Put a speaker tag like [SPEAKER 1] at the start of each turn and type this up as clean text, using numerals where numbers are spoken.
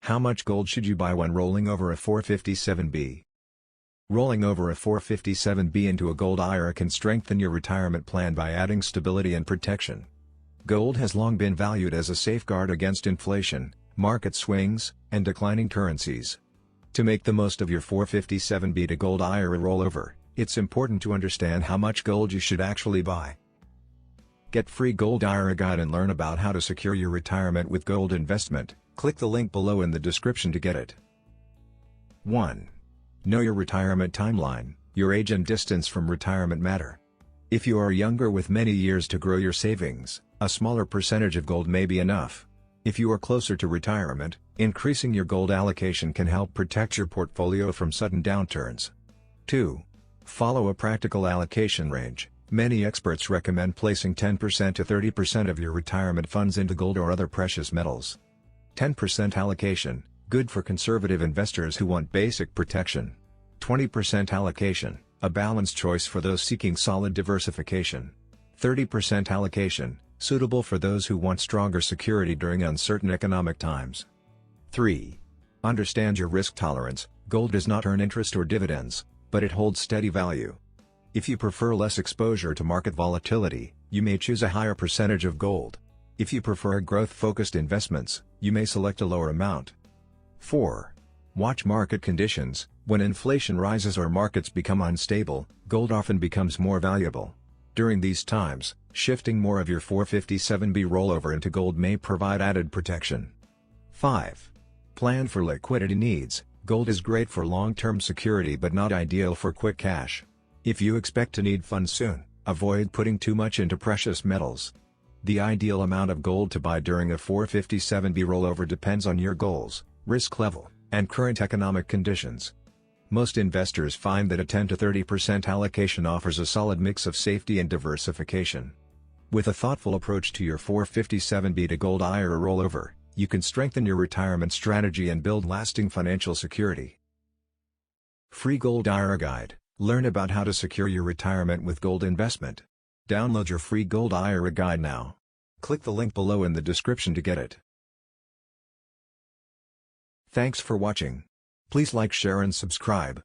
[SPEAKER 1] How much gold should you buy when rolling over a 457b? Rolling over a 457b into a gold IRA can strengthen your retirement plan by adding stability and protection. Gold has long been valued as a safeguard against inflation, market swings, and declining currencies. To make the most of your 457b to gold IRA rollover, it's important to understand how much gold you should actually buy. Get free gold IRA guide and learn about how to secure your retirement with gold investment. Click the link below in the description to get it. 1. Know your retirement timeline. Your age and distance from retirement matter. If you are younger with many years to grow your savings, a smaller percentage of gold may be enough. If you are closer to retirement, increasing your gold allocation can help protect your portfolio from sudden downturns. 2. Follow a practical allocation range. Many experts recommend placing 10% to 30% of your retirement funds into gold or other precious metals. 10% allocation, good for conservative investors who want basic protection. 20% allocation, a balanced choice for those seeking solid diversification. 30% allocation, suitable for those who want stronger security during uncertain economic times. 3. Understand your risk tolerance. Gold does not earn interest or dividends, but it holds steady value. If you prefer less exposure to market volatility, you may choose a higher percentage of gold. If you prefer growth-focused investments, you may select a lower amount. 4. Watch market conditions. When inflation rises or markets become unstable, gold often becomes more valuable. During these times, shifting more of your 457b rollover into gold may provide added protection. 5. Plan for liquidity needs. Gold is great for long-term security but not ideal for quick cash. If you expect to need funds soon, avoid putting too much into precious metals. The ideal amount of gold to buy during a 457b rollover depends on your goals, risk level, and current economic conditions. Most investors find that a 10 to 30% allocation offers a solid mix of safety and diversification. With a thoughtful approach to your 457b to gold IRA rollover, you can strengthen your retirement strategy and build lasting financial security. Free Gold IRA Guide. Learn about how to secure your retirement with gold investment. Download your free Gold IRA Guide now. Click the link below in the description to get it. Thanks for watching. Please like, share and subscribe.